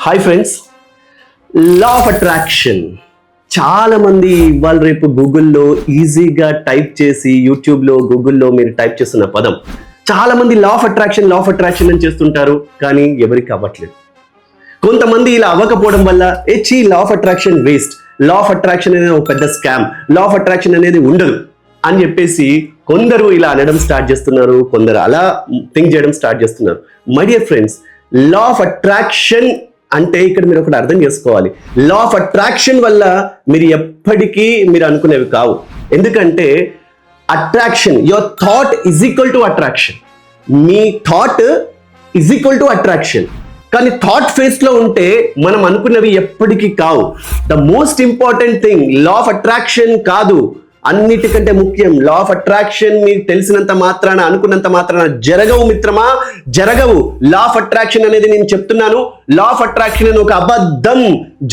Hi friends, law of attraction చాలా మంది ఇవాళ రేపు గూగుల్లో ఈజీగా టైప్ చేసి, యూట్యూబ్లో గూగుల్లో మీరు టైప్ చేస్తున్న పదం చాలా మంది లా ఆఫ్ అట్రాక్షన్ అని చేస్తుంటారు, కానీ ఎవరికి అవ్వట్లేదు. కొంతమంది ఇలా అవ్వకపోవడం వల్ల లా of attraction waste, law of attraction అనేది ఒక పెద్ద స్కామ్, లా ఆఫ్ అట్రాక్షన్ అనేది ఉండదు అని చెప్పేసి కొందరు ఇలా అనడం స్టార్ట్ చేస్తున్నారు, కొందరు అలా థింక్ చేయడం స్టార్ట్ చేస్తున్నారు. My dear friends, law of attraction అంటే ఇక్కడ మీరు ఒకటి అర్థం చేసుకోవాలి. లా ఆఫ్ అట్రాక్షన్ వల్ల మీరు ఎప్పటికీ మీరు అనుకునేవి కావు. ఎందుకంటే attraction, your thought is equal to attraction. Me thought is equal to attraction. కానీ థాట్ ఫేస్ లో ఉంటే మనం అనుకున్నవి ఎప్పటికీ కావు. The most important thing law of attraction కాదు, అన్నిటికంటే ముఖ్యం లా ఆఫ్ అట్రాక్షన్ మీకు తెలిసినంత మాత్రాన, అనుకున్నంత మాత్రాన జరగవు మిత్రమా, జరగవు. లా ఆఫ్ అట్రాక్షన్ అనేది నేను చెప్తున్నాను, లా ఆఫ్ అట్రాక్షన్ అని ఒక అబద్ధం,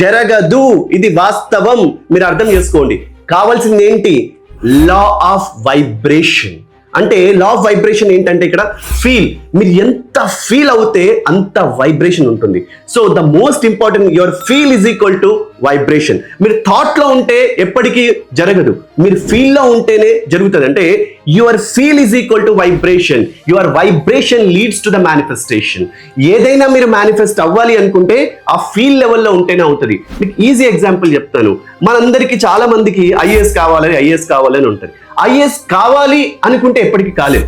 జరగదు, ఇది వాస్తవం. మీరు అర్థం చేసుకోండి. కావాల్సింది ఏంటి? Law of vibration. అంటే లా ఆఫ్ వైబ్రేషన్ ఏంటంటే ఇక్కడ ఫీల్, మీరు ఎంత ఫీల్ అవుతే అంత వైబ్రేషన్ ఉంటుంది. So the most important, your feel is equal to vibration. మీరు థాట్ లో ఉంటే ఎప్పటికీ జరగదు, మీరు ఫీల్ లో ఉంటేనే జరుగుతుంది. అంటే your feel is equal to vibration, your vibration leads to the manifestation. ఏదైనా మీరు మేనిఫెస్ట్ అవ్వాలి అనుకుంటే ఆ ఫీల్ లెవెల్లో ఉంటేనే అవుతుంది. మీకు ఈజీ ఎగ్జాంపుల్ చెప్తాను. మనందరికీ చాలా మందికి ఐఏఎస్ కావాలని ఉంటుంది. ఐఏఎస్ కావాలి అనుకుంటే ఎప్పటికీ కాలేం.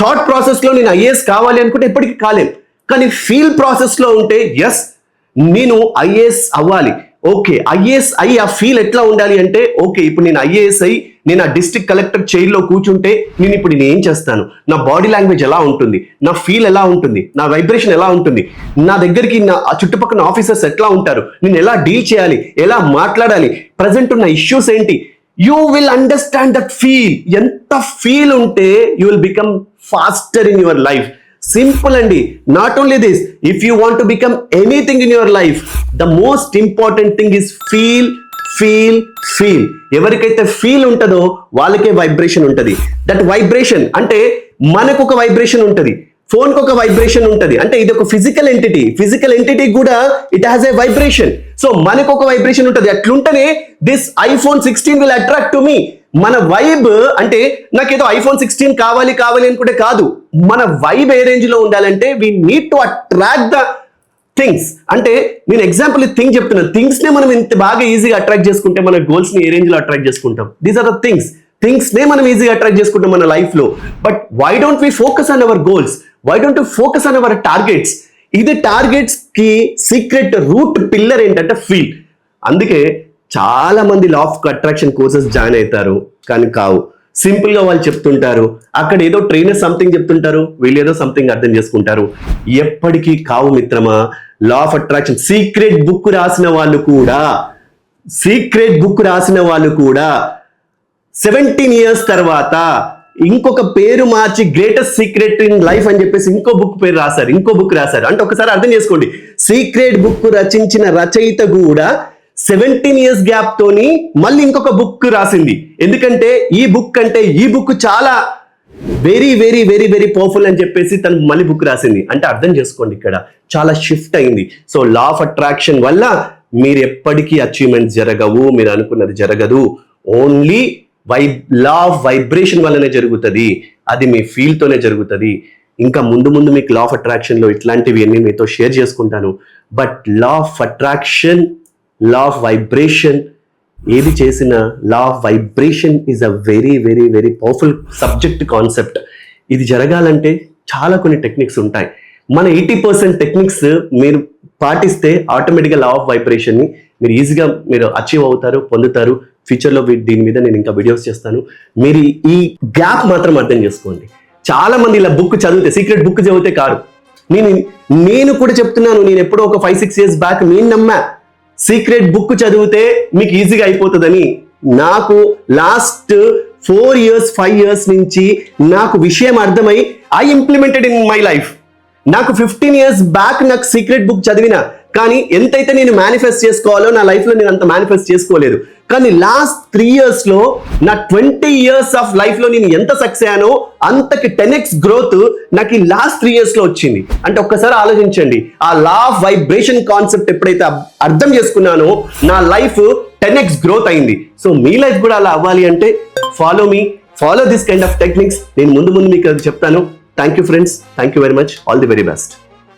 థాట్ ప్రాసెస్ లో నేను ఐఏఎస్ కావాలి అనుకుంటే ఎప్పటికీ కాలేం. కానీ ఫీల్ ప్రాసెస్ లో ఉంటే ఎస్, నేను ఐఏఎస్ అవ్వాలి. ఓకే, ఐఏఎస్ అయ్యి ఆ ఫీల్ ఎట్లా ఉండాలి అంటే, ఓకే ఇప్పుడు నేను ఐఏఎస్ అయ్యి నేను ఆ డిస్ట్రిక్ట్ కలెక్టర్ చైర్లో కూర్చుంటే నేను ఏం చేస్తాను, నా బాడీ లాంగ్వేజ్ ఎలా ఉంటుంది, నా ఫీల్ ఎలా ఉంటుంది, నా వైబ్రేషన్ ఎలా ఉంటుంది, నా దగ్గరికి నా చుట్టుపక్కల ఆఫీసర్స్ ఎట్లా ఉంటారు, నేను ఎలా డీల్ చేయాలి, ఎలా మాట్లాడాలి, ప్రజెంట్ ఉన్న ఇష్యూస్ ఏంటి, you will understand that feel. ఎంత ఫీల్ ఉంటే you will become faster in your life. Simple అండి. Not only this, if you want to become anything in your life, the most important thing is feel. ఎవరికైతే feel ఉంటుందో వాళ్ళకే vibration ఉంటుంది. That vibration అంటే మనకు ఒక vibration ఉంటుంది, phone కు ఒక వైబ్రేషన్ ఉంటుంది. అంటే ఇది ఒక ఫిజికల్ ఎంటిటీ కూడా it has a vibration. So మనకు ఒక వైబ్రేషన్ ఉంటుంది. అట్లుంటేనే this iPhone 16 will attract to me. మన వైబ్ అంటే నాకేదో ఐఫోన్ 16 కావాలి అనుకుంటే కాదు, మన వైబ్ ఏ రేంజ్ లో ఉండాలంటే we need to attract the things. అంటే నేను ఎగ్జాంపుల్ థింగ్ చెప్తున్నాను. థింగ్స్ నే మనం ఇంత బాగా ఈజీగా అట్రాక్ట్ చేసుకుంటే మన గోల్స్ ని ఏ రేంజ్ లో అట్రాక్ట్ చేసుకుంటాం. దీస్ ఆర్ ద థింగ్స్ నే మనం ఈజీగా అట్రాక్ట్ చేసుకుంటాం మన లైఫ్ లో. But why don't we focus on our goals? Why don't we focus on our targets? ఇది టార్గెట్స్ కి సీక్రెట్ రూట్ పిల్లర్ ఏంటంటే ఫీల్. అందుకే చాలా మంది law of attraction courses join అవుతారు, కానీ కావు. సింపుల్ గా వాళ్ళు చెప్తుంటారు, అక్కడ ఏదో ట్రైనర్ సంథింగ్ చెప్తుంటారు, వీళ్ళు ఏదో సంథింగ్ అర్థం చేసుకుంటారు. ఎప్పటికీ కావు మిత్రమా. లా ఆఫ్ అట్రాక్షన్ సీక్రెట్ బుక్ రాసిన వాళ్ళు కూడా 17 years తర్వాత ఇంకొక పేరు మార్చి గ్రేటెస్ట్ సీక్రెట్ ఇన్ లైఫ్ అని చెప్పేసి ఇంకో బుక్ రాశారు. అంటే ఒకసారి అర్థం చేసుకోండి, సీక్రెట్ బుక్ రచించిన రచయిత కూడా 17 years గ్యాప్ తోని మళ్ళీ ఇంకొక బుక్ రాసింది. ఎందుకంటే ఈ బుక్ చాలా very very very very powerful అని చెప్పేసి తను మళ్ళీ బుక్ రాసింది. అంటే అర్థం చేసుకోండి, ఇక్కడ చాలా షిఫ్ట్ అయింది. సో లా ఆఫ్ అట్రాక్షన్ వల్ల మీరు ఎప్పటికీ అచీవ్మెంట్స్ జరగవు, మీరు అనుకున్నది జరగదు. ఓన్లీ లా ఆఫ్ వైబ్రేషన్ వల్లనే జరుగుతుంది, అది మీ ఫీల్ తోనే జరుగుతుంది. ఇంకా ముందు మీకు లా ఆఫ్ అట్రాక్షన్ లో ఇట్లాంటివి అన్ని మీతో షేర్ చేసుకుంటాను. But law of attraction, law of vibration, ఏది చేసినా law of vibration is a very very very powerful subject concept. ఇది జరగాలంటే చాలా కొన్ని టెక్నిక్స్ ఉంటాయి. మన 80% టెక్నిక్స్ మీరు పాటిస్తే ఆటోమేటిక్గా లా ఆఫ్ వైబ్రేషన్ ని మీరు ఈజీగా మీరు అచీవ్ అవుతారు, పొందుతారు. ఫ్యూచర్లో దీని మీద నేను ఇంకా వీడియోస్ చేస్తాను. మీరు ఈ గ్యాప్ మాత్రం అర్థం చేసుకోండి. చాలా మంది ఇలా బుక్ చదివితే, సీక్రెట్ బుక్ చదివితే కాదు. నేను కూడా చెప్తున్నాను, నేను ఎప్పుడో ఒక 5-6 years బ్యాక్ నేను నమ్మా సీక్రెట్ బుక్ చదివితే మీకు ఈజీగా అయిపోతుందని. నాకు లాస్ట్ 4 years 5 years నుంచి నాకు విషయం అర్థమై I implemented in my life. నాకు 15 years బ్యాక్ నాకు సీక్రెట్ బుక్ చదివిన, కానీ ఎంతైతే నేను మేనిఫెస్ట్ చేసుకోవాలో నా లైఫ్లో నేను అంత మేనిఫెస్ట్ చేసుకోలేదు. కానీ లాస్ట్ 3 years లో నా 20 years ఆఫ్ లైఫ్ లో నేను ఎంత సక్సెస్ అయ్యానో అంతకి 10x గ్రోత్ నాకు ఈ లాస్ట్ 3 years లో వచ్చింది. అంటే ఒక్కసారి ఆలోచించండి, ఆ లా ఆఫ్ వైబ్రేషన్ కాన్సెప్ట్ ఎప్పుడైతే అర్థం చేసుకున్నానో నా లైఫ్ 10x గ్రోత్ అయింది. సో మీ లైఫ్ కూడా అలా అవ్వాలి అంటే follow this kind of techniques. నేను ముందు మీకు చెప్తాను. Thank you friends, thank you very much, all the very best.